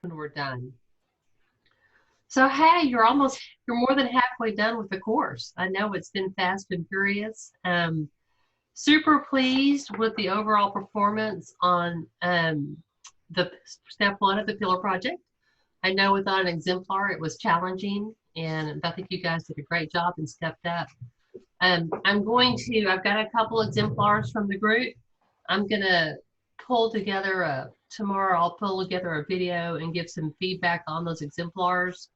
when we're done. So hey, you're more than halfway done with the course. I know it's been fast and furious. Super pleased with the overall performance on the step one of the pillar project. I know without an exemplar it was challenging, and I think you guys did a great job and stepped up. I've got a couple exemplars from the group. I'm gonna pull together tomorrow I'll pull together a video and give some feedback on those exemplars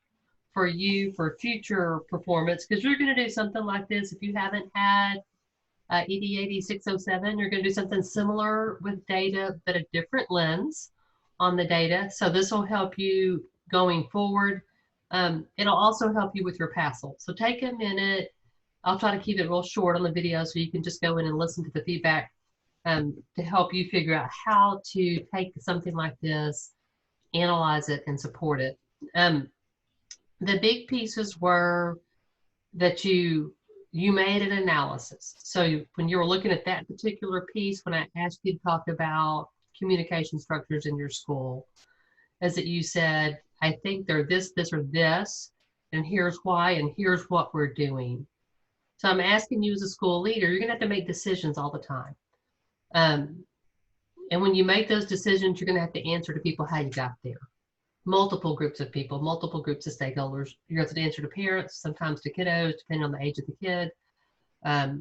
for you for future performance, because you're going to do something like this. If you haven't had EDAD 607, you're going to do something similar with data, but a different lens on the data. So this will help you going forward. It'll also help you with your PASL. So take a minute. I'll try to keep it real short on the video so you can just go in and listen to the feedback to help you figure out how to take something like this, analyze it, and support it. The big pieces were that you made an analysis. So when you were looking at that particular piece, when I asked you to talk about communication structures in your school, is that you said, I think they're this, this, or this, and here's why, and here's what we're doing. So I'm asking you as a school leader, you're gonna have to make decisions all the time. And when you make those decisions, you're gonna have to answer to people how you got there. Multiple groups of people, multiple groups of stakeholders. You're going to answer to parents, sometimes to kiddos, depending on the age of the kid,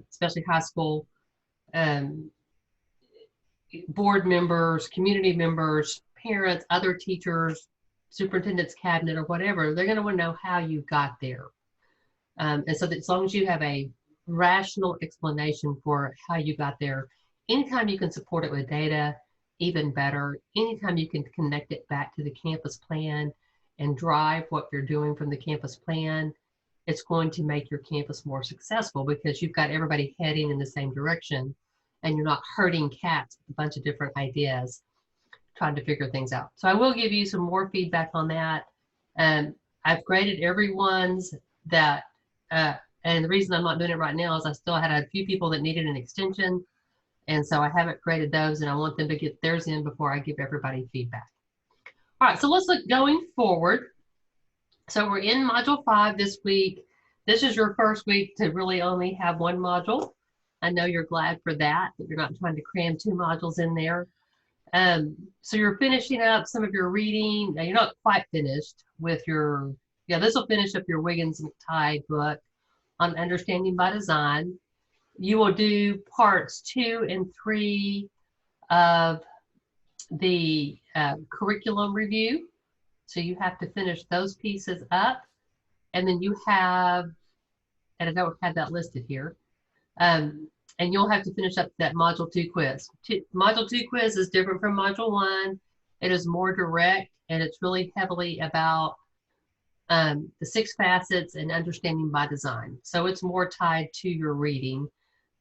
especially high school, board members, community members, parents, other teachers, superintendent's cabinet, or whatever. They're going to want to know how you got there. And so that as long as you have a rational explanation for how you got there, anytime you can support it with data, even better. Anytime you can connect it back to the campus plan and drive what you're doing from the campus plan, it's going to make your campus more successful, because you've got everybody heading in the same direction and you're not herding cats with a bunch of different ideas trying to figure things out. So I will give you some more feedback on that. I've graded everyone's that, and the reason I'm not doing it right now is I still had a few people that needed an extension. And so I haven't graded those, and I want them to get theirs in before I give everybody feedback. All right, so let's look going forward. So we're in module 5 this week. This is your first week to really only have one module. I know you're glad for that you're not trying to cram 2 modules in there. So you're finishing up some of your reading. Now you're not quite finished with your, this will finish up your Wiggins and Tide book on understanding by design. You will do parts 2 and 3 of the curriculum review. So you have to finish those pieces up. And then you have, and I don't have that listed here, and you'll have to finish up that module 2 quiz. Module 2 quiz is different from module 1. It is more direct, and it's really heavily about the 6 facets and understanding by design. So it's more tied to your reading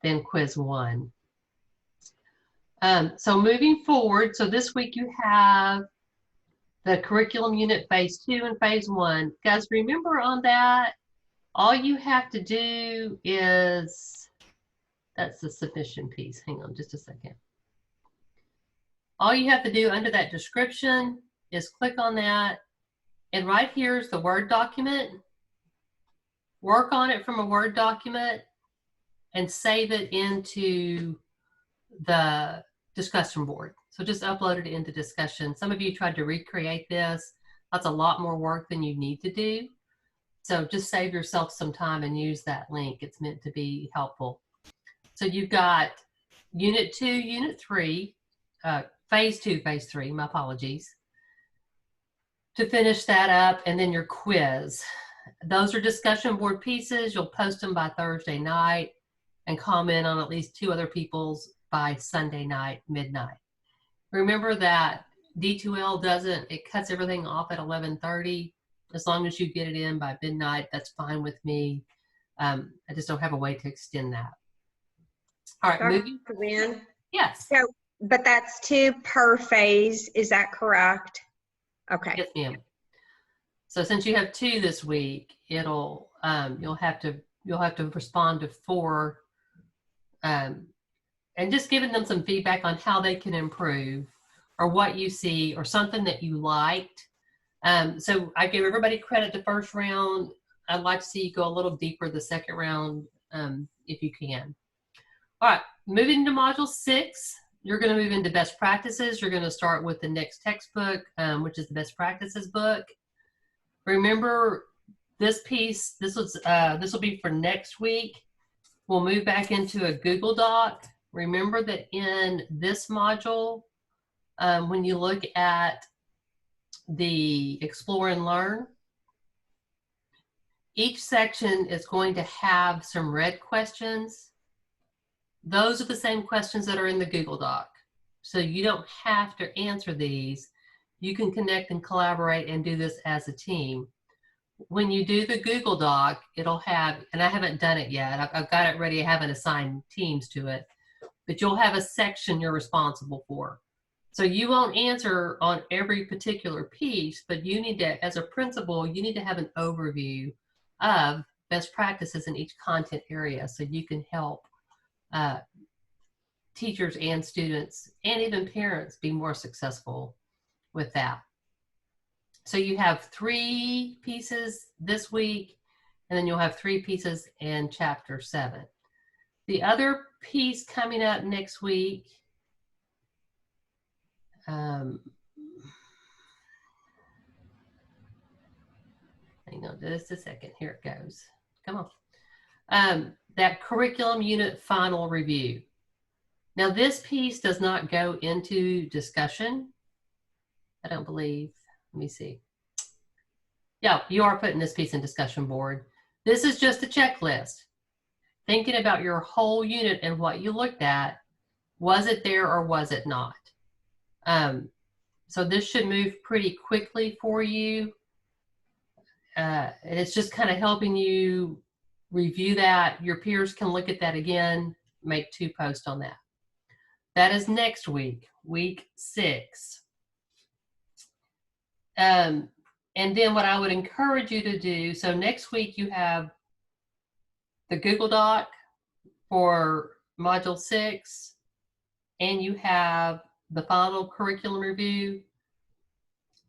than quiz 1. So moving forward, so this week you have the curriculum unit phase 2 and phase 1. Guys, remember on that, all you have to do is, that's the submission piece. Hang on just a second. All you have to do under that description is click on that. And right here is the Word document. Work on it from a Word document and save it into the discussion board. So just upload it into discussion. Some of you tried to recreate this. That's a lot more work than you need to do. So just save yourself some time and use that link. It's meant to be helpful. So you've got Unit 2, Unit 3, Phase 2, Phase 3, my apologies, to finish that up, and then your quiz. Those are discussion board pieces. You'll post them by Thursday night and comment on at least 2 other people's by Sunday night, midnight. Remember that D2L it cuts everything off at 11:30. As long as you get it in by midnight, that's fine with me. I just don't have a way to extend that. All right, moving. Lynn? Yes. So, but that's 2 per phase, is that correct? Okay. Yes, ma'am. So since you have 2 this week, it'll you'll have to respond to 4, and just giving them some feedback on how they can improve, or what you see, or something that you liked So I gave everybody credit the first round. I'd like to see you go a little deeper the second round if you can. All right, moving to Module 6, you're going to move into best practices. You're going to start with the next textbook, which is the best practices book. Remember this piece, this will be for next week. We'll move back into a Google Doc. Remember that in this module, when you look at the Explore and Learn, each section is going to have some red questions. Those are the same questions that are in the Google Doc. So you don't have to answer these. You can connect and collaborate and do this as a team. When you do the Google Doc, it'll have, and I haven't done it yet, I've got it ready, I haven't assigned teams to it, but you'll have a section you're responsible for. So you won't answer on every particular piece, but you need to, as a principal, you need to have an overview of best practices in each content area so you can help teachers and students and even parents be more successful with that. So you have 3 pieces this week, and then you'll have 3 pieces in chapter 7. The other piece coming up next week, hang on just a second, here it goes. Come on. That curriculum unit final review. Now this piece does not go into discussion, I don't believe. Let me see. Yeah, you are putting this piece in discussion board. This is just a checklist. Thinking about your whole unit and what you looked at. Was it there or was it not? So this should move pretty quickly for you. And it's just kind of helping you review that. Your peers can look at that again, make 2 posts on that. That is next week, week 6. And then what I would encourage you to do, so next week you have the Google Doc for Module 6, and you have the final curriculum review.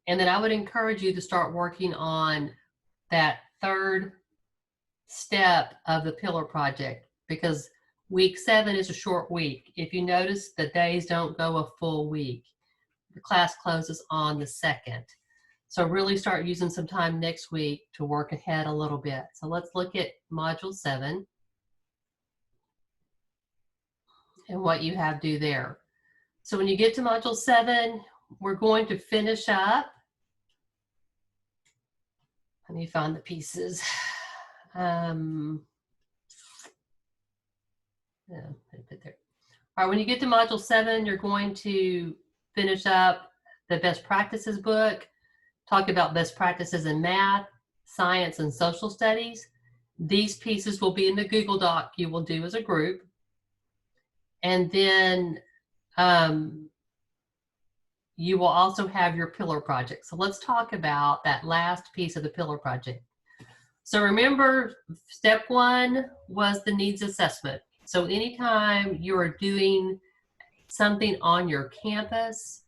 And then I would encourage you to start working on that 3rd step of the pillar project, because week 7 is a short week. If you notice, the days don't go a full week. The class closes on the 2nd. So really start using some time next week to work ahead a little bit. So let's look at Module 7 and what you have to do there. So when you get to Module 7, we're going to finish up. Let me find the pieces. Yeah, put there. All right, when you get to Module 7, you're going to finish up the best practices book, talk about best practices in math, science, and social studies. These pieces will be in the Google Doc you will do as a group. And then you will also have your pillar project. So let's talk about that last piece of the pillar project. So remember, step 1 was the needs assessment. So anytime you're doing something on your campus,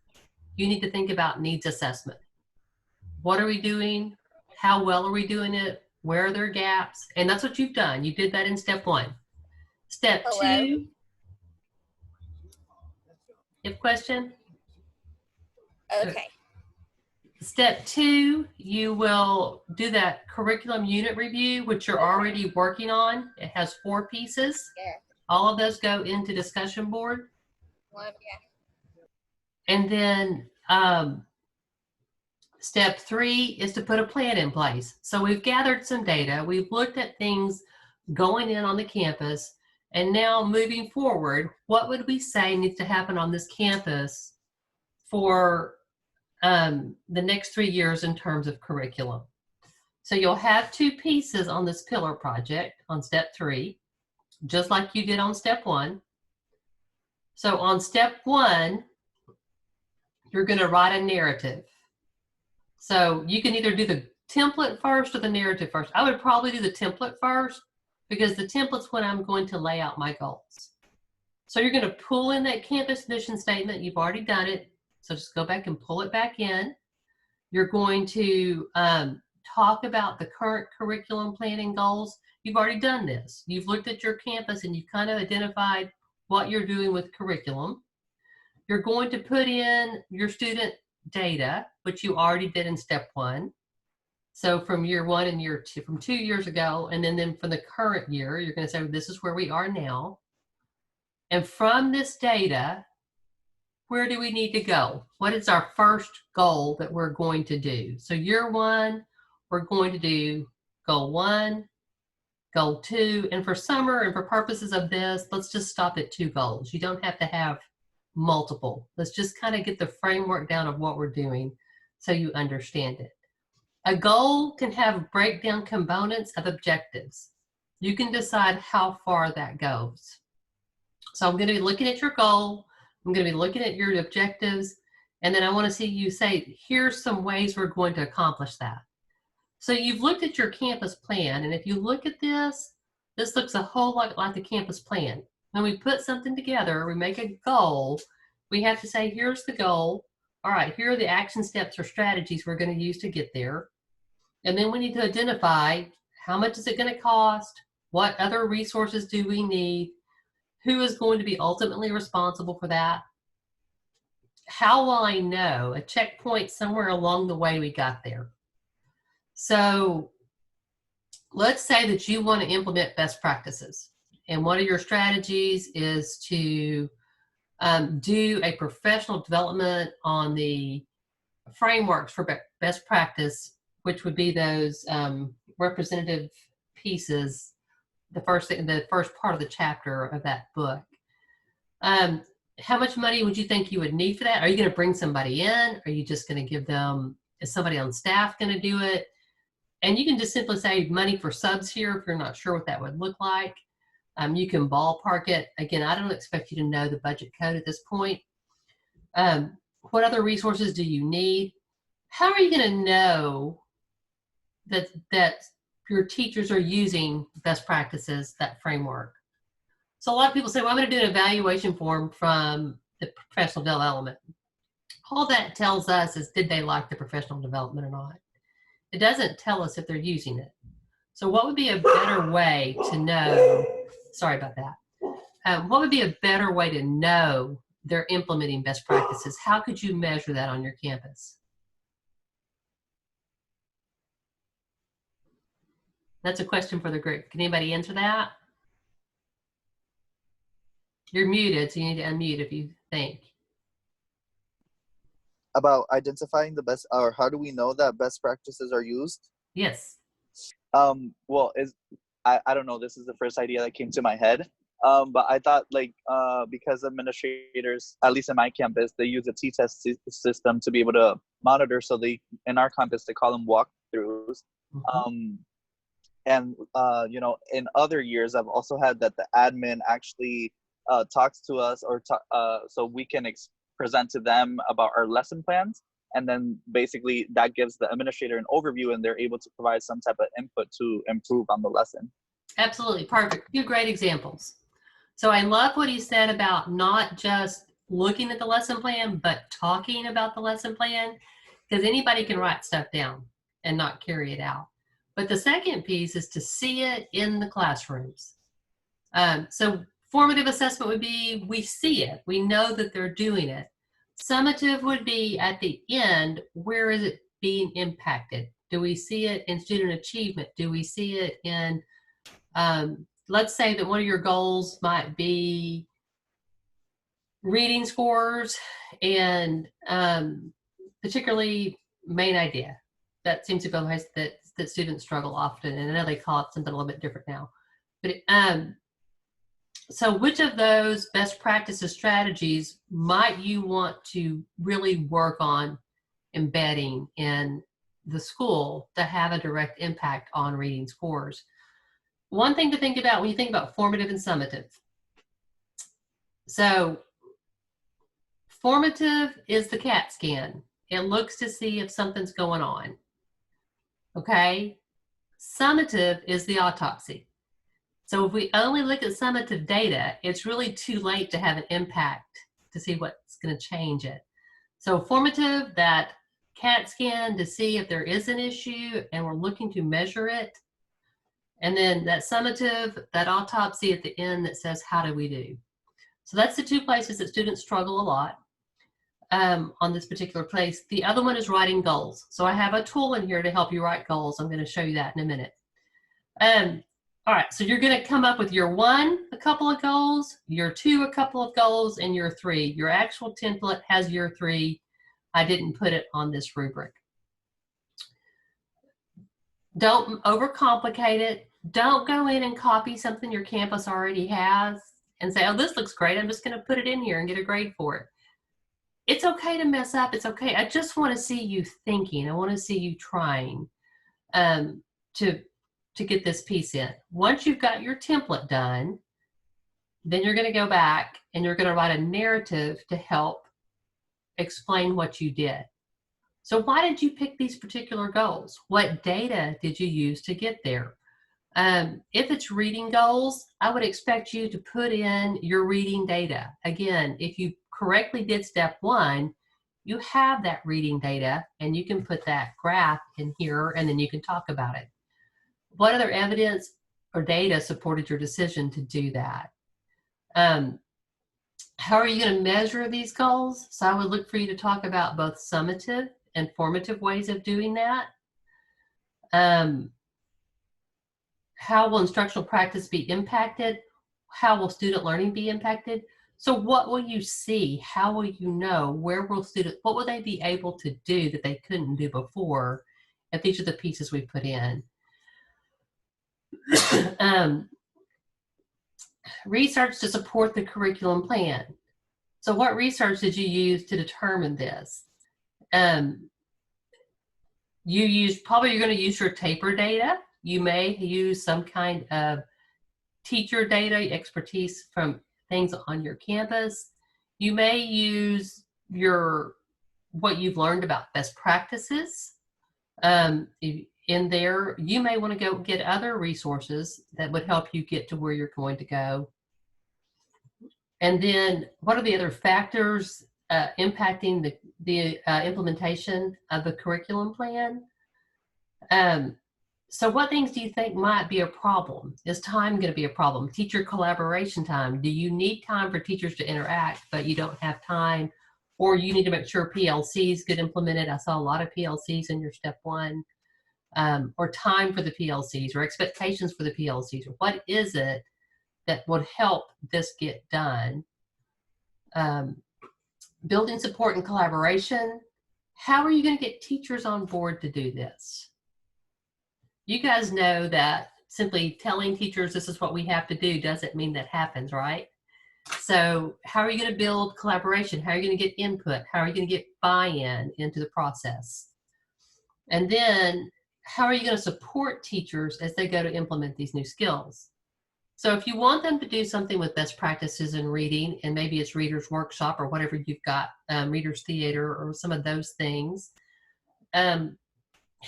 you need to think about needs assessment. What are we doing? How well are we doing it? Where are there gaps? And that's what you've done. You did that in step 1. Step 2. You have a question? Okay. Step 2, you will do that curriculum unit review, which you're already working on. It has 4 pieces. Yeah. All of those go into discussion board. Yeah. And then step 3 is to put a plan in place. So we've gathered some data. We've looked at things going in on the campus. And now moving forward, what would we say needs to happen on this campus for the next 3 years in terms of curriculum? So you'll have 2 pieces on this pillar project on step 3, just like you did on step 1. So on step 1, you're going to write a narrative. So you can either do the template first or the narrative first. I would probably do the template first, because the template's when I'm going to lay out my goals. So you're going to pull in that campus mission statement. You've already done it. So just go back and pull it back in. You're going to talk about the current curriculum planning goals. You've already done this. You've looked at your campus and you've kind of identified what you're doing with curriculum. You're going to put in your student data, which you already did in step 1. So from year 1 and year 2, from 2 years ago, and then from the current year, you're going to say, this is where we are now. And from this data, where do we need to go? What is our first goal that we're going to do? So year 1, we're going to do goal 1, goal 2, and for summer and for purposes of this, let's just stop at 2 goals. You don't have to have multiple. Let's just kind of get the framework down of what we're doing so you understand it. A goal can have breakdown components of objectives. You can decide how far that goes. So I'm going to be looking at your goal. I'm going to be looking at your objectives. And then I want to see you say, here's some ways we're going to accomplish that. So you've looked at your campus plan. And if you look at this, this looks a whole lot like the campus plan. When we put something together, we make a goal, we have to say, here's the goal. All right, here are the action steps or strategies we're going to use to get there. And then we need to identify how much is it going to cost? What other resources do we need? Who is going to be ultimately responsible for that? How will I know? A checkpoint somewhere along the way we got there. So let's say that you want to implement best practices. And one of your strategies is to do a professional development on the frameworks for best practice, which would be those representative pieces, the first part of the chapter of that book. How much money would you think you would need for that? Are you going to bring somebody in? Are you just going to give them, is somebody on staff going to do it? And you can just simply say money for subs here if you're not sure what that would look like. You can ballpark it. Again, I don't expect you to know the budget code at this point. What other resources do you need? How are you going to know that your teachers are using best practices, that framework? So a lot of people say, well, I'm going to do an evaluation form from the professional development. All that tells us is, did they like the professional development or not? It doesn't tell us if they're using it. So what would be a better way to know, sorry about that. What would be a better way to know they're implementing best practices? How could you measure that on your campus? That's a question for the group. Can anybody answer that? You're muted, so you need to unmute if you think. About identifying the best, or how do we know that best practices are used? Yes. Well, I don't know, this is the first idea that came to my head. But I thought, like, because administrators, at least in my campus, they use a t-test system to be able to monitor. So in our campus, they call them walkthroughs. Mm-hmm. And you know, in other years, I've also had that the admin actually talks to us, or so we can present to them about our lesson plans. And then basically that gives the administrator an overview, and they're able to provide some type of input to improve on the lesson. Absolutely. Perfect. Two great examples. So I love what he said about not just looking at the lesson plan, but talking about the lesson plan, because anybody can write stuff down and not carry it out. But the second piece is to see it in the classrooms. So formative assessment would be, we see it, we know that they're doing it. Summative would be at the end, where is it being impacted? Do we see it in student achievement? Do we see it in, let's say that one of your goals might be reading scores and particularly main idea. That seems to be the place that students struggle often, and I know they call it something a little bit different now. But so which of those best practices strategies might you want to really work on embedding in the school to have a direct impact on reading scores? One thing to think about when you think about formative and summative. So formative is the CAT scan. It looks to see if something's going on. Okay? Summative is the autopsy. So if we only look at summative data, it's really too late to have an impact to see what's going to change it. So formative, that CAT scan to see if there is an issue, and we're looking to measure it. And then that summative, that autopsy at the end that says, how do we do? So that's the two places that students struggle a lot on this particular place. The other one is writing goals. So I have a tool in here to help you write goals. I'm going to show you that in a minute. All right, so you're going to come up with your 1, a couple of goals, your 2, a couple of goals, and your 3. Your actual template has your 3. I didn't put it on this rubric. Don't overcomplicate it. Don't go in and copy something your campus already has and say, oh, this looks great. I'm just going to put it in here and get a grade for it. It's okay to mess up. It's okay. I just want to see you thinking. I want to see you trying to get this piece in. Once you've got your template done, then you're going to go back and you're going to write a narrative to help explain what you did. So why did you pick these particular goals? What data did you use to get there? If it's reading goals, I would expect you to put in your reading data. Again, if you correctly did step 1, you have that reading data and you can put that graph in here and then you can talk about it. What other evidence or data supported your decision to do that? How are you going to measure these goals? So I would look for you to talk about both summative and formative ways of doing that. How will instructional practice be impacted? How will student learning be impacted? So what will you see? How will you know? Where will students, what will they be able to do that they couldn't do before? If these are the pieces we put in. Research to support the curriculum plan. So what research did you use to determine this? Probably you're going to use your taper data. You may use some kind of teacher data, expertise from things on your campus. You may use what you've learned about best practices in there. You may want to go get other resources that would help you get to where you're going to go. And then what are the other factors impacting the implementation of the curriculum plan? So what things do you think might be a problem? Is time going to be a problem? Teacher collaboration time. Do you need time for teachers to interact, but you don't have time? Or you need to make sure PLCs get implemented. I saw a lot of PLCs in your step 1. Or time for the PLCs or expectations for the PLCs. Or what is it that would help this get done? Building support and collaboration. How are you going to get teachers on board to do this? You guys know that simply telling teachers this is what we have to do doesn't mean that happens, right? So how are you going to build collaboration? How are you going to get input? How are you going to get buy-in into the process? And then how are you going to support teachers as they go to implement these new skills? So if you want them to do something with best practices in reading, and maybe it's Reader's Workshop or whatever you've got, Reader's Theater or some of those things, how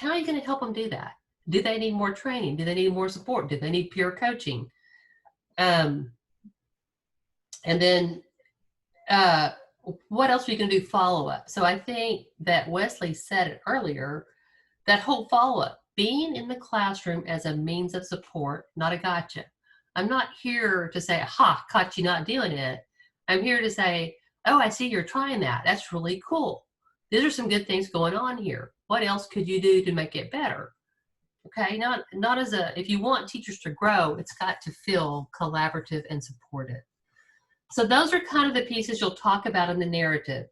are you going to help them do that? Do they need more training? Do they need more support? Do they need peer coaching? And then what else are you going to do follow-up? So I think that Wesley said it earlier, that whole follow-up, being in the classroom as a means of support, not a gotcha. I'm not here to say, aha, caught you not doing it. I'm here to say, oh, I see you're trying that. That's really cool. These are some good things going on here. What else could you do to make it better? Okay, not as if you want teachers to grow, it's got to feel collaborative and supported. So those are kind of the pieces you'll talk about in the narrative.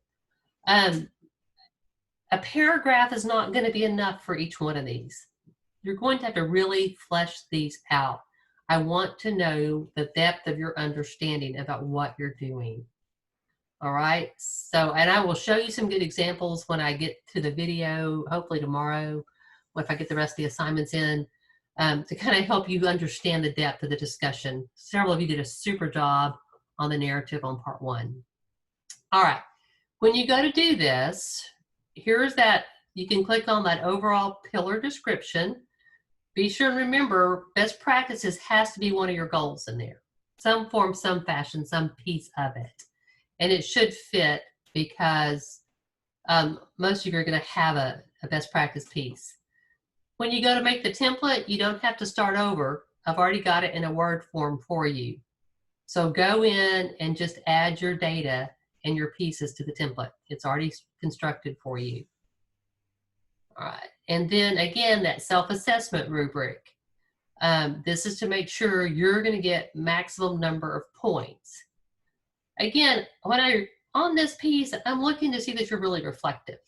A paragraph is not going to be enough for each one of these. You're going to have to really flesh these out. I want to know the depth of your understanding about what you're doing. All right, so, and I will show you some good examples when I get to the video, hopefully tomorrow, if I get the rest of the assignments in, to kind of help you understand the depth of the discussion. Several of you did a super job on the narrative on part 1. All right, when you go to do this, here's that, you can click on that overall pillar description. Be sure and remember, best practices has to be one of your goals in there. Some form, some fashion, some piece of it. And it should fit because most of you are going to have a best practice piece. When you go to make the template, you don't have to start over. I've already got it in a Word form for you. So go in and just add your data and your pieces to the template. It's already constructed for you. All right, and then again, that self-assessment rubric. This is to make sure you're going to get maximum number of points. Again, when on this piece, I'm looking to see that you're really reflective.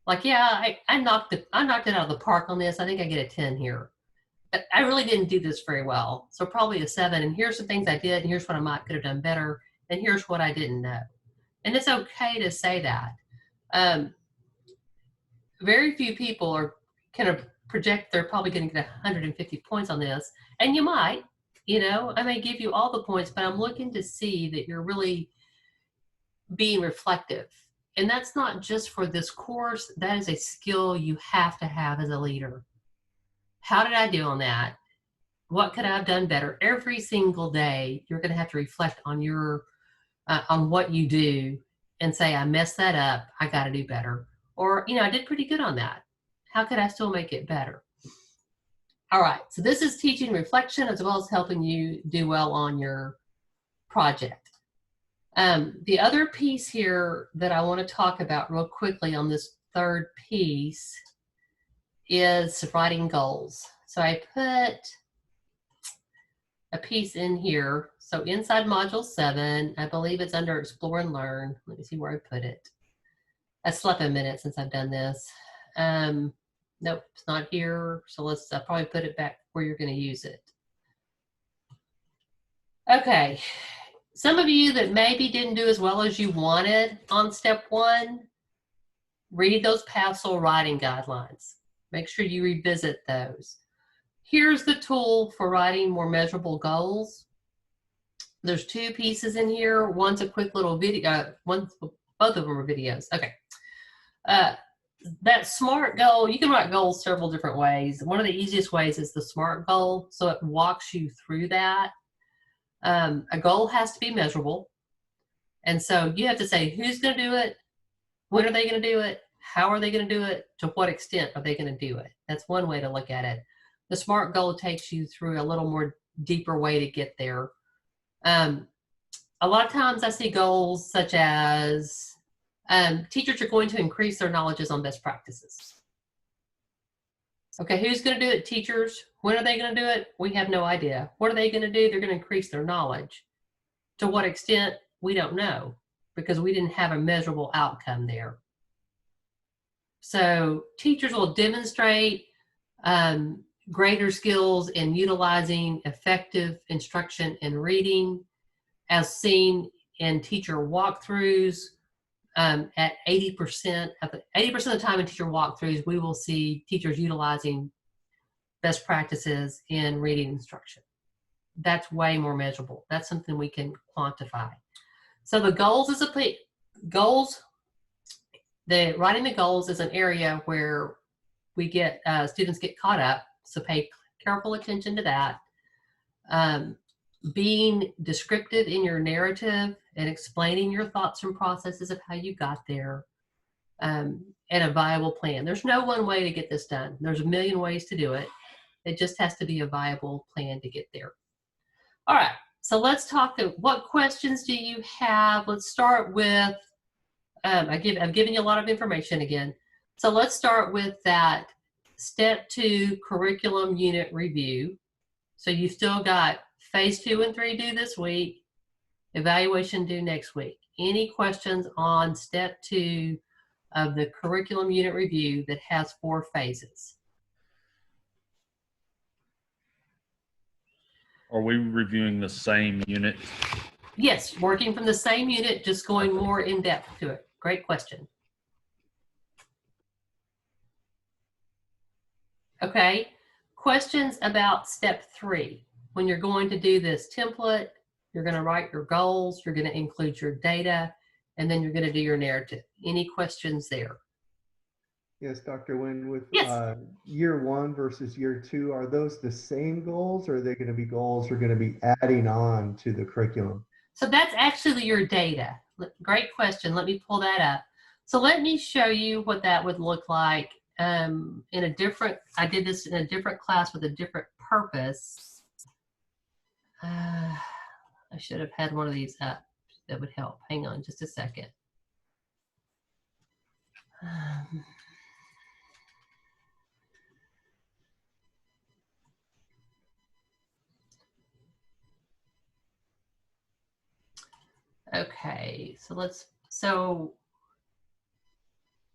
Like, yeah, I knocked it out of the park on this. I think I get a 10 here. But I really didn't do this very well. So probably a 7. And here's the things I did, and here's what I could have done better, and here's what I didn't know. And it's okay to say that. Very few people are kind of project they're probably going to get 150 points on this. And you might, I may give you all the points, but I'm looking to see that you're really being reflective. And that's not just for this course. That is a skill you have to have as a leader. How did I do on that? What could I have done better? Every single day, you're going to have to reflect on on what you do and say, I messed that up. I got to do better. Or, I did pretty good on that. How could I still make it better? All right, so this is teaching reflection as well as helping you do well on your project. The other piece here that I want to talk about real quickly on this third piece is writing goals. So I put a piece in here. So inside Module 7, I believe it's under Explore and Learn. Let me see where I put it. I slept a minute since I've done this. Nope, it's not here. So I'll probably put it back where you're going to use it. Okay. Some of you that maybe didn't do as well as you wanted on step 1, read those PASL writing guidelines. Make sure you revisit those. Here's the tool for writing more measurable goals. There's 2 pieces in here. One's a quick little video. Both of them are videos. Okay. That SMART goal, you can write goals several different ways. One of the easiest ways is the SMART goal. So it walks you through that. A goal has to be measurable. And so you have to say who's going to do it, when are they going to do it, how are they going to do it, to what extent are they going to do it. That's one way to look at it. The SMART goal takes you through a little more deeper way to get there. A lot of times I see goals such as teachers are going to increase their knowledges on best practices. Okay, who's going to do it? Teachers. When are they going to do it? We have no idea. What are they going to do? They're going to increase their knowledge. To what extent? We don't know, because we didn't have a measurable outcome there. So teachers will demonstrate greater skills in utilizing effective instruction and reading, as seen in teacher walkthroughs. At 80% of the time in teacher walkthroughs, we will see teachers utilizing best practices in reading instruction. That's way more measurable. That's something we can quantify. So the goals is writing the goals is an area where we get students get caught up. So pay careful attention to that. Being descriptive in your narrative and explaining your thoughts and processes of how you got there, and a viable plan. There's no one way to get this done. There's a million ways to do it. It just has to be a viable plan to get there. All right, so let's talk. What questions do you have? Let's start with, I've given you a lot of information again. So let's start with that step 2 curriculum unit review. So you still got phase 2 and 3 due this week, evaluation due next week. Any questions on step 2 of the curriculum unit review that has 4 phases? Are we reviewing the same unit? Yes, working from the same unit, just going more in depth to it. Great question. Okay, questions about step 3. When you're going to do this template, you're going to write your goals, you're going to include your data, and then you're going to do your narrative. Any questions there? Yes, Dr. Nguyen, with Yes. year 1 versus year 2, are those the same goals, or are they going to be goals you're going to be adding on to the curriculum? So that's actually your data. Great question. Let me pull that up. So let me show you what that would look like in a different, I did this in a different class with a different purpose. I should have had one of these up that would help. Hang on just a second. Okay, so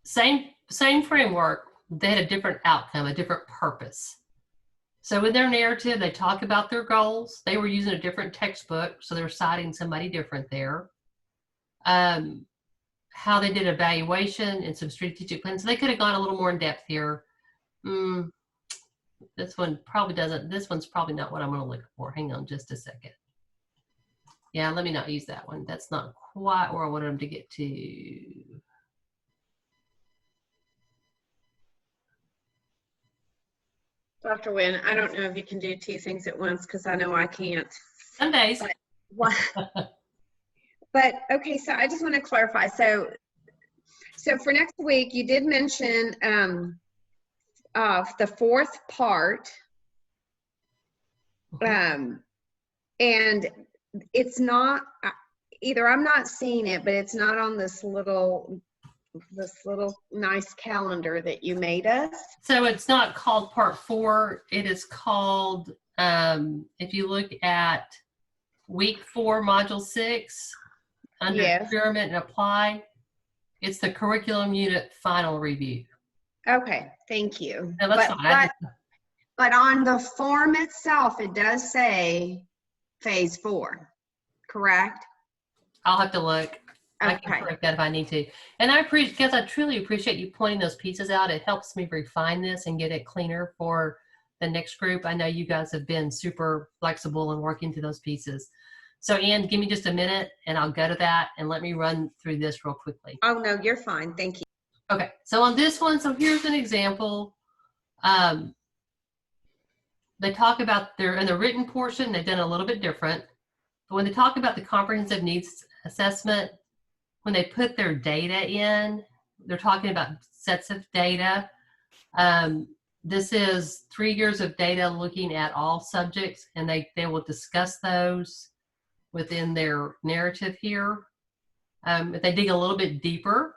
same framework, they had a different outcome, a different purpose. So in their narrative, they talk about their goals. They were using a different textbook, so they were citing somebody different there. How they did evaluation and some strategic plans. So they could have gone a little more in depth here. This one probably doesn't, this one's probably not what I'm gonna look for. Hang on just a second. Yeah, let me not use that one. That's not quite where I wanted them to get to. Dr. Wynn, I don't know if you can do two things at once because I know I can't. Some days. But okay, so I just want to clarify. So for next week, you did mention the fourth part, and it's not either. I'm not seeing it, but it's not on this little nice calendar that you made us. So it's not called part 4. It is called, if you look at week 4, module 6, under experiment and apply, it's the curriculum unit final review. Okay, thank you. No, that's fine. But on the form itself, it does say phase 4, correct? I'll have to look. I can Okay. correct that if I need to. And I appreciate, because I truly appreciate you pointing those pieces out. It helps me refine this and get it cleaner for the next group. I know you guys have been super flexible in working through those pieces. So Ann, give me just a minute and I'll go to that and let me run through this real quickly. Oh, no, you're fine. Thank you. Okay, so on this one, so here's an example. They talk about in the written portion, they've done a little bit different. But when they talk about the comprehensive needs assessment, when they put their data in, they're talking about sets of data. This is 3 years of data looking at all subjects, and they will discuss those within their narrative here. If they dig a little bit deeper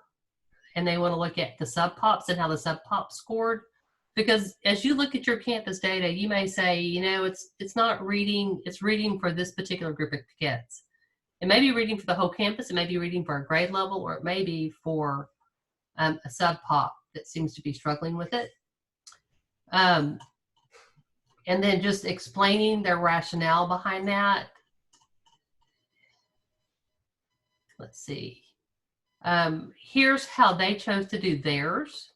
and they want to look at the sub-pops and how the sub-pops scored, because as you look at your campus data, you may say, you know, it's not reading, it's reading for this particular group of kids. It may be reading for the whole campus, it may be reading for a grade level, or it may be for a sub-pop that seems to be struggling with it. And then just explaining their rationale behind that. Let's see. Here's how they chose to do theirs.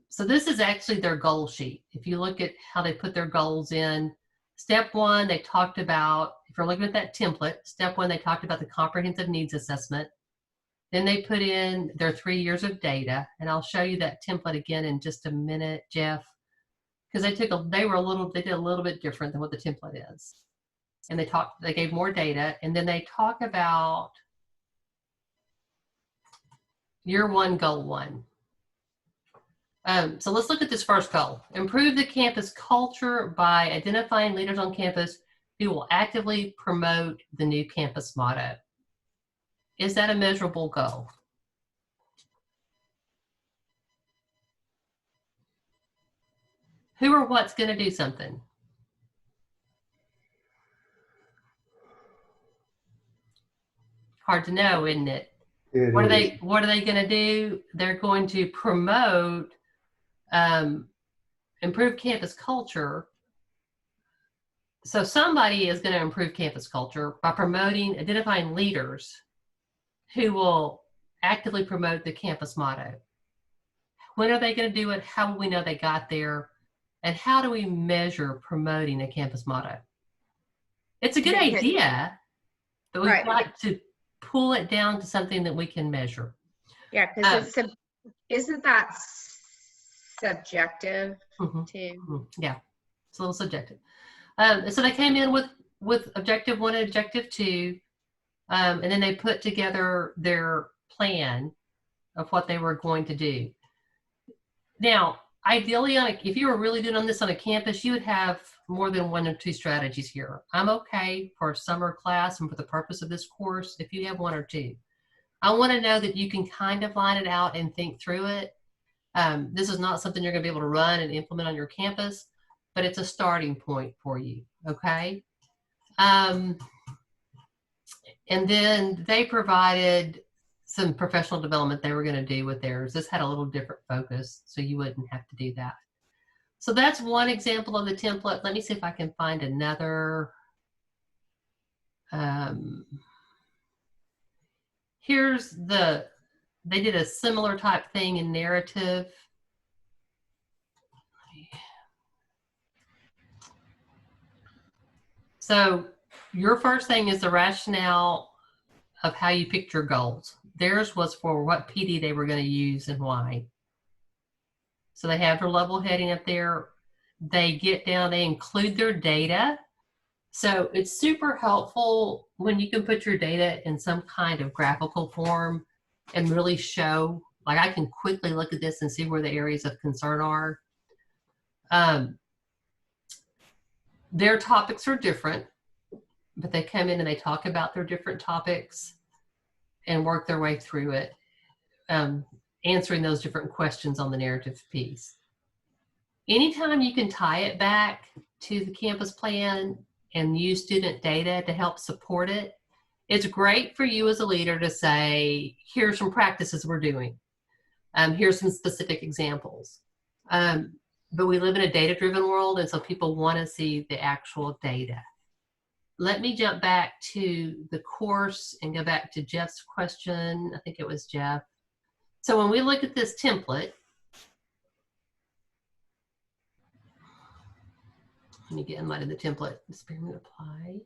So this is actually their goal sheet. If you look at how they put their goals in, step 1, they talked about, if you're looking at that template, step 1, they talked about the comprehensive needs assessment. Then they put in their 3 years of data, and I'll show you that template again in just a minute, Jeff, because they did a little bit different than what the template is. And they gave more data, and then they talk about year 1, goal 1. So let's look at this first goal. Improve the campus culture by identifying leaders on campus who will actively promote the new campus motto. Is that a measurable goal? Who or what's going to do something? Hard to know, isn't it? What are they going to do? They're going to promote improve campus culture. So somebody is going to improve campus culture by identifying leaders who will actively promote the campus motto. When are they going to do it? How will we know they got there? And how do we measure promoting a campus motto? It's a good idea, but we've got to pull it down to something that we can measure. Yeah, because isn't that subjective too? Yeah, it's a little subjective. So they came in with objective 1 and objective 2, and then they put together their plan of what they were going to do. Now, ideally, if you were really doing on this on a campus, you would have more than 1 or 2 strategies here. I'm okay for a summer class and for the purpose of this course if you have 1 or 2. I want to know that you can kind of line it out and think through it. This is not something you're going to be able to run and implement on your campus, but it's a starting point for you, okay? And then they provided some professional development they were going to do with theirs. This had a little different focus, so you wouldn't have to do that. So that's one example of the template. Let me see if I can find another. They did a similar type thing in narrative. So your first thing is the rationale of how you picked your goals. Theirs was for what PD they were going to use and why. So they have their level heading up there. They get down, they include their data. So it's super helpful when you can put your data in some kind of graphical form and really show, like I can quickly look at this and see where the areas of concern are. Their topics are different, but they come in and they talk about their different topics and work their way through it, answering those different questions on the narrative piece. Anytime you can tie it back to the campus plan and use student data to help support it, it's great for you as a leader to say, here's some practices we're doing. Here's some specific examples. But we live in a data-driven world, and so people want to see the actual data. Let me jump back to the course and go back to Jeff's question. I think it was Jeff. So when we look at this template, let me get in light of the template. Experiment apply.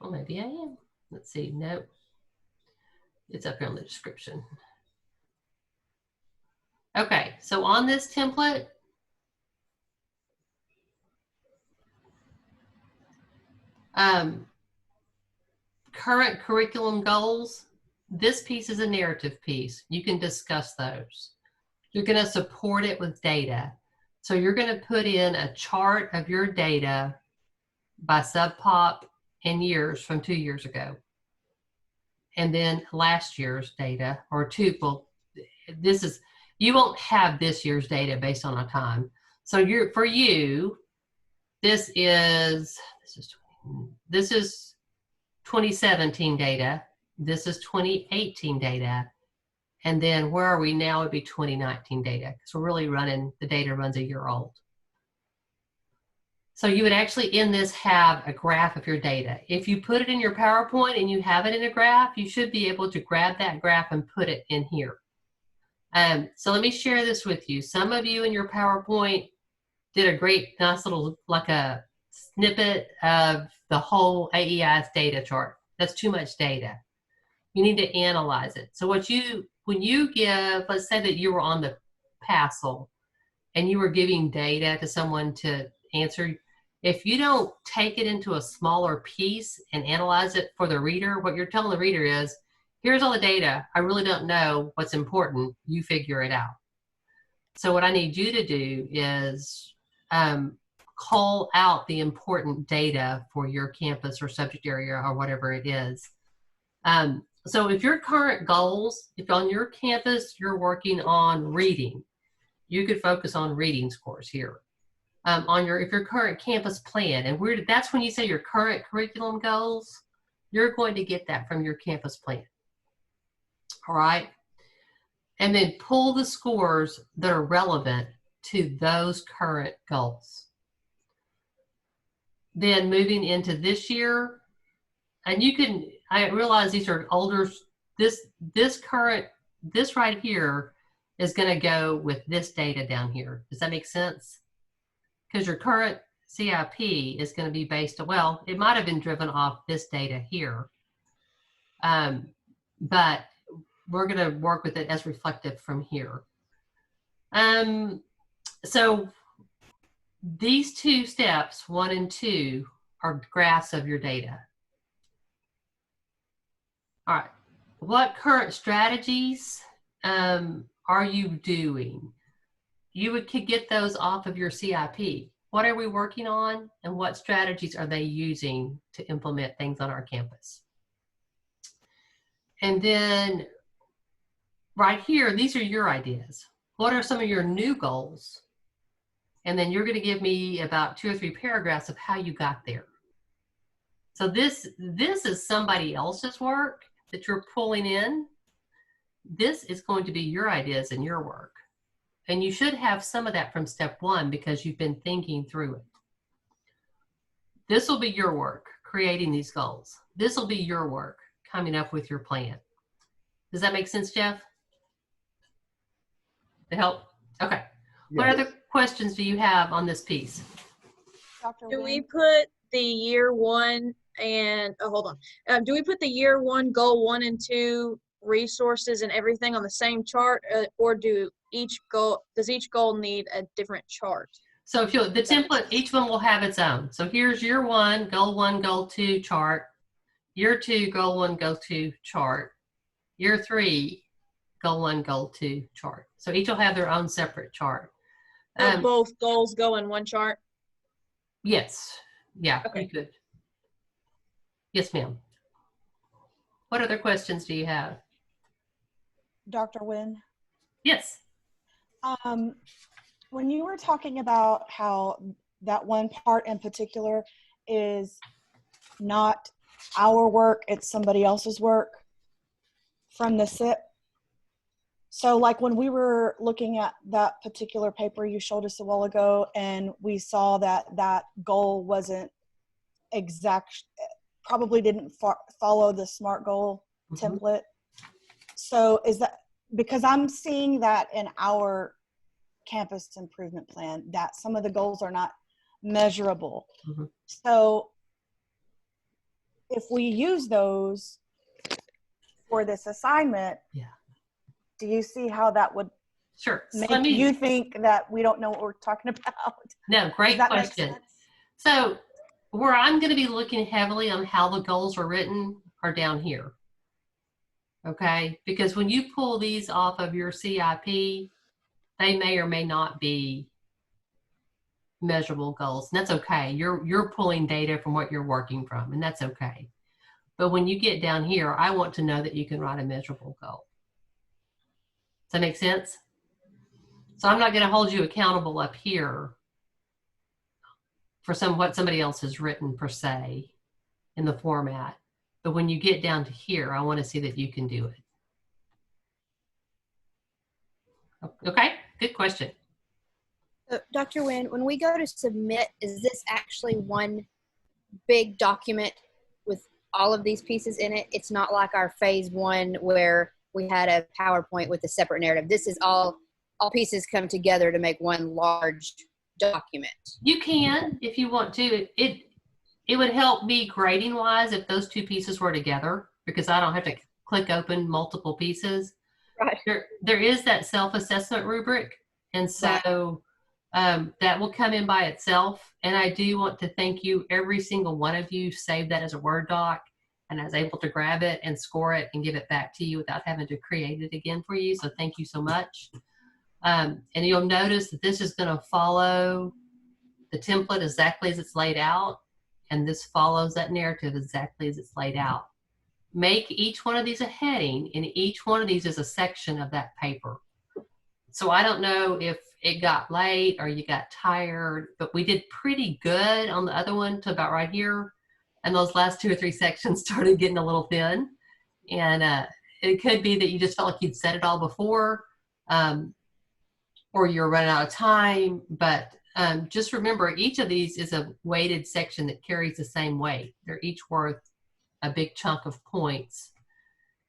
Well, maybe I am. Let's see. Nope. It's up here on the description. Okay, so on this template, current curriculum goals, this piece is a narrative piece. You can discuss those. You're going to support it with data. So you're going to put in a chart of your data by sub-pop and years from 2 years ago. And then last year's data, or well, you won't have this year's data based on a time. So for you, this is 2017 data. This is 2018 data. And then where are we now would be 2019 data, because we're really the data runs a year old. So you would actually in this have a graph of your data. If you put it in your PowerPoint and you have it in a graph, you should be able to grab that graph and put it in here. So let me share this with you. Some of you in your PowerPoint did a great, nice little, like a snippet of the whole AEI's data chart. That's too much data. You need to analyze it. So when you give, let's say that you were on the PASL and you were giving data to someone to answer, if you don't take it into a smaller piece and analyze it for the reader, what you're telling the reader is, here's all the data. I really don't know what's important. You figure it out. So what I need you to do is call out the important data for your campus or subject area or whatever it is. So if your current goals, if on your campus you're working on reading, you could focus on reading scores here. If your current campus plan, and that's when you say your current curriculum goals, you're going to get that from your campus plan. All right. And then pull the scores that are relevant to those current goals. Then moving into this year, and I realize these are older, this right here is going to go with this data down here. Does that make sense? Because your current CIP is going to be based on, well, it might have been driven off this data here. But we're going to work with it as reflective from here. So these 2 steps, 1 and 2, are graphs of your data. All right. What current strategies are you doing? Could get those off of your CIP. What are we working on, and what strategies are they using to implement things on our campus? And then right here, these are your ideas. What are some of your new goals? And then you're going to give me about 2 or 3 paragraphs of how you got there. So this is somebody else's work that you're pulling in. This is going to be your ideas and your work. And you should have some of that from step 1 because you've been thinking through it. This will be your work, creating these goals. This will be your work, coming up with your plan. Does that make sense, Jeff? To help? Okay. What Yes. other questions do you have on this piece? Dr. Do we Wynn? put the year 1 and, oh, hold on. Do we put the year 1, goal 1 and 2 resources and everything on the same chart, or does each goal need a different chart? So if you, the template, each one will have its own. So here's year 1, goal 2 chart. Year 2, goal 1, goal 2 chart. Year 3, goal 1, goal 2 chart. So each will have their own separate chart. So both goals go in one chart? Yes. Yeah, Okay. you could. Yes, ma'am. What other questions do you have? Dr. Wynn? Yes. When you were talking about how that one part in particular is not our work, it's somebody else's work from the SIP. So like when we were looking at that particular paper you showed us a while ago, and we saw that that goal wasn't exact, probably didn't follow the SMART goal template. So is that, because I'm seeing that in our campus improvement plan, that some of the goals are not measurable. So if we use those for this assignment, do you see how that would Sure. So make you think that we don't know what we're talking about? No, great Does that make question. sense? So where I'm going to be looking heavily on how the goals are written are down here. Okay, because when you pull these off of your CIP, they may or may not be measurable goals, and that's okay. You're pulling data from what you're working from, and that's okay. But when you get down here, I want to know that you can write a measurable goal. Does that make sense? So I'm not going to hold you accountable up here for what somebody else has written per se in the format. But when you get down to here, I want to see that you can do it. Okay, good question. Dr. Wynn, when we go to submit, is this actually one big document with all of these pieces in it? It's not like our phase 1 where we had a PowerPoint with a separate narrative. This is all pieces come together to make one large document. You can, if you want to. It would help me grading wise if those 2 pieces were together, because I don't have to click open multiple pieces. Right. There is that self-assessment rubric, and so that will come in by itself. And I do want to thank you, every single one of you saved that as a Word doc, and I was able to grab it and score it and give it back to you without having to create it again for you. So thank you so much. And you'll notice that this is going to follow the template exactly as it's laid out. And this follows that narrative exactly as it's laid out. Make each one of these a heading, and each one of these is a section of that paper. So I don't know if it got late or you got tired, but we did pretty good on the other one to about right here. And those last 2 or 3 sections started getting a little thin. And it could be that you just felt like you'd said it all before, or you're running out of time. But just remember, each of these is a weighted section that carries the same weight. They're each worth a big chunk of points.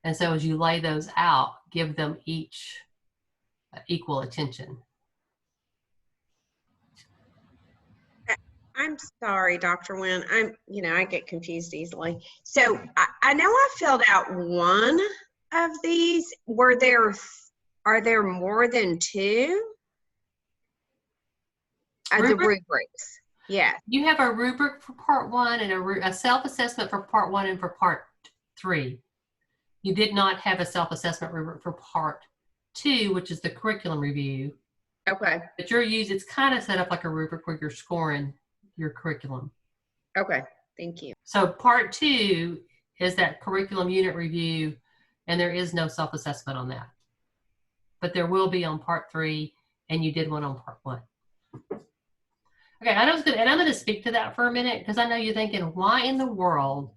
And so as you lay those out, give them each equal attention. I'm sorry, Dr. Wynn. I get confused easily. So I know I filled out one of these. Are there more than 2? The rubrics. Yeah. You have a rubric for part 1 and a self-assessment for part 1 and for part 3. You did not have a self-assessment rubric for part 2, which is the curriculum review. Okay. But it's kind of set up like a rubric where you're scoring your curriculum. Okay. Thank you. So part 2 is that curriculum unit review, and there is no self-assessment on that. But there will be on part 3, and you did one on part 1. Okay, I'm going to speak to that for a minute, because I know you're thinking, why in the world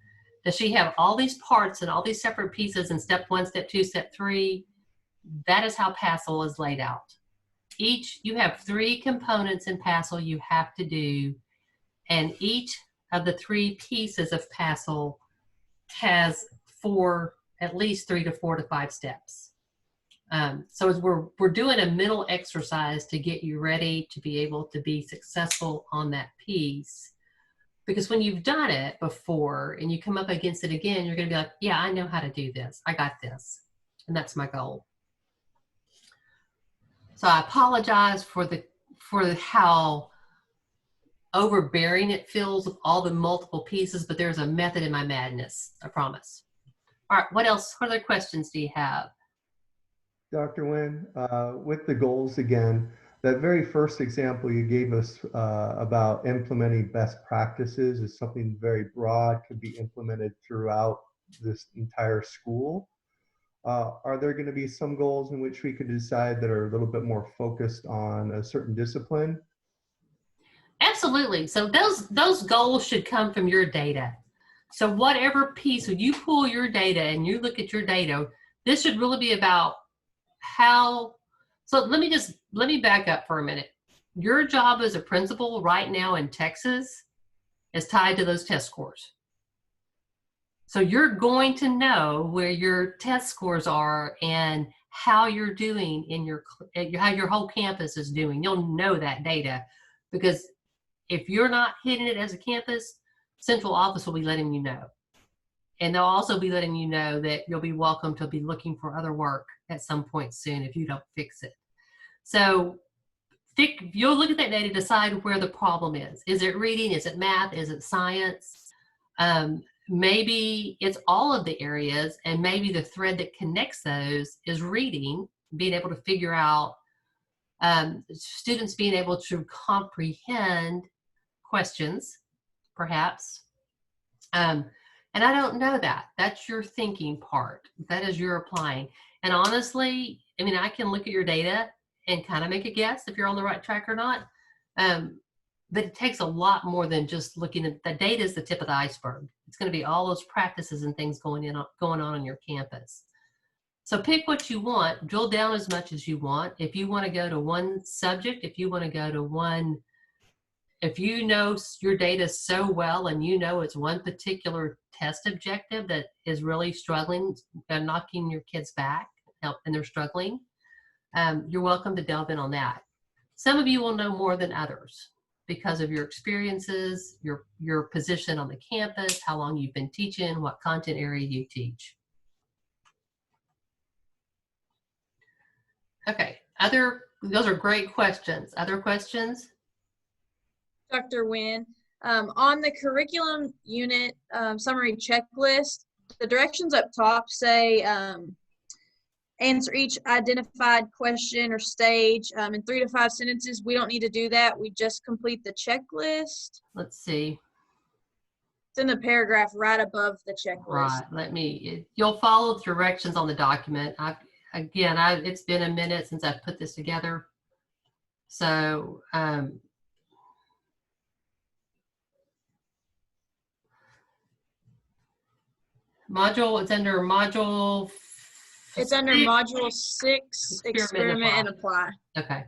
does she have all these parts and all these separate pieces in step 1, step 2, step 3? That is how PASL is laid out. You have 3 components in PASL you have to do, and each of the 3 pieces of PASL has at least 3 to 4 to 5 steps. So as we're doing a mental exercise to get you ready to be able to be successful on that piece. Because when you've done it before and you come up against it again, you're going to be like, yeah, I know how to do this. I got this. And that's my goal. So I apologize for how overbearing it feels with all the multiple pieces, but there's a method in my madness, I promise. All right, what other questions do you have? Dr. Nguyen, with the goals again, that very first example you gave us about implementing best practices is something very broad, could be implemented throughout this entire school. Are there going to be some goals in which we could decide that are a little bit more focused on a certain discipline? Absolutely. So those goals should come from your data. So whatever piece, when you pull your data and you look at your data, this should really be about so let me back up for a minute. Your job as a principal right now in Texas is tied to those test scores. So you're going to know where your test scores are and how you're doing how your whole campus is doing. You'll know that data, because if you're not hitting it as a campus, central office will be letting you know. And they'll also be letting you know that you'll be welcome to be looking for other work at some point soon if you don't fix it. So you'll look at that data, decide where the problem is. Is it reading? Is it math? Is it science? Maybe it's all of the areas, and maybe the thread that connects those is reading, being able to figure out, students being able to comprehend questions, perhaps. And I don't know that. That's your thinking part. That is your applying. And honestly, I mean, I can look at your data and kind of make a guess if you're on the right track or not. But it takes a lot more than just looking at the data. Is the tip of the iceberg. It's going to be all those practices and things going on your campus. So pick what you want, drill down as much as you want. If you want to go to one subject, if you want to go to one, if you know your data so well and you know it's one particular test objective that is really struggling and knocking your kids back, and they're struggling, you're welcome to delve in on that. Some of you will know more than others because of your experiences, your position on the campus, how long you've been teaching, what content area you teach. Okay, those are great questions. Other questions? Dr. Nguyen, on the curriculum unit summary checklist, the directions up top say answer each identified question or stage in 3 to 5 sentences. We don't need to do that. We just complete the checklist. Let's see. It's in the paragraph right above the checklist. Right, you'll follow the directions on the document. It's been a minute since I've put this together. So, it's under module. It's under module 6, experiment and apply. Okay.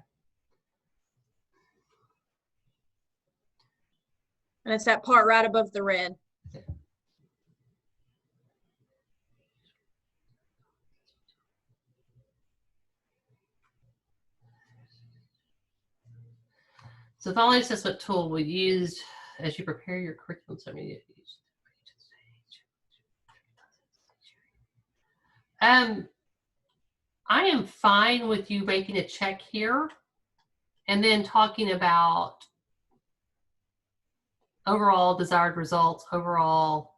And it's that part right above the red. So the following assessment tool we used as you prepare your curriculum summary. I am fine with you making a check here and then talking about overall desired results, overall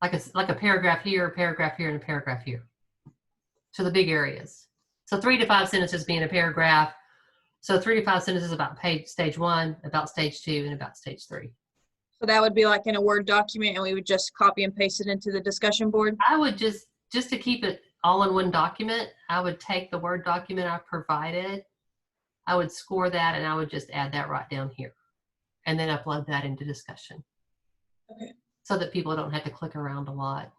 like a paragraph here, a paragraph here, and a paragraph here. So the big areas. So 3 to 5 sentences being a paragraph. So 3 to 5 sentences about stage 1, about stage 2, and about stage 3. So that would be like in a Word document, and we would just copy and paste it into the discussion board? I would just to keep it all in one document, I would take the Word document I provided, I would score that, and I would just add that right down here, and then upload that into discussion. Okay. So that people don't have to click around a lot.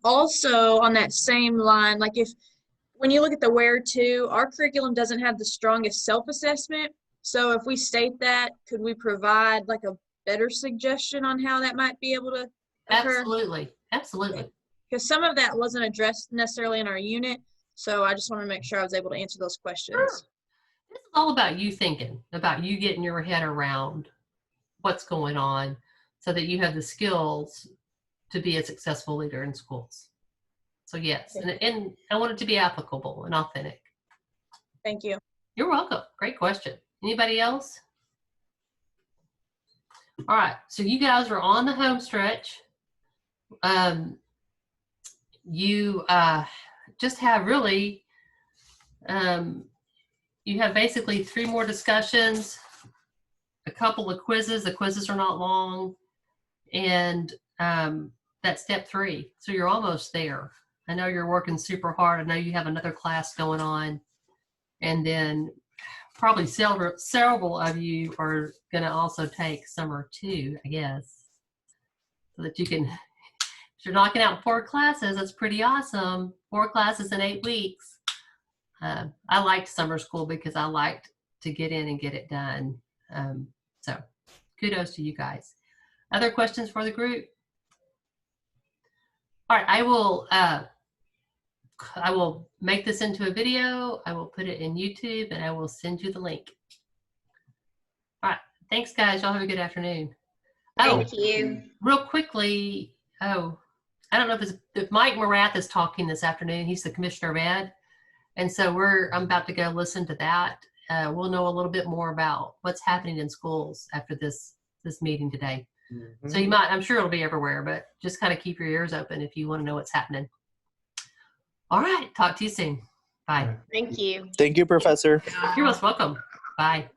Also, on that same line, like when you look at the where to, our curriculum doesn't have the strongest self-assessment. So if we state that, could we provide like a better suggestion on how that might be able to occur? Absolutely. Because some of that wasn't addressed necessarily in our unit. So I just want to make sure I was able to answer those questions. Sure. This is all about you thinking, about you getting your head around what's going on so that you have the skills to be a successful leader in schools. So yes, and I want it to be applicable and authentic. Thank you. You're welcome. Great question. Anybody else? All right, so you guys are on the home stretch. You just have really, you have basically 3 more discussions, a couple of quizzes. The quizzes are not long, and that's step 3. So you're almost there. I know you're working super hard. I know you have another class going on, and then probably several of you are going to also take summer 2, I guess, so that you can, if you're knocking out 4 classes, that's pretty awesome. 4 classes in 8 weeks. I liked summer school because I liked to get in and get it done. So kudos to you guys. Other questions for the group? All right, I will make this into a video. I will put it in YouTube, and I will send you the link. All right, thanks guys. Y'all have a good afternoon. Thank you. Real quickly, I don't know if Mike Morath is talking this afternoon. He's the commissioner of ed, and so I'm about to go listen to that. We'll know a little bit more about what's happening in schools after this meeting today. Mm-hmm. So I'm sure it'll be everywhere, but just kind of keep your ears open if you want to know what's happening. All right, talk to you soon. Bye. Thank you. Thank you, Professor. You're most welcome. Bye.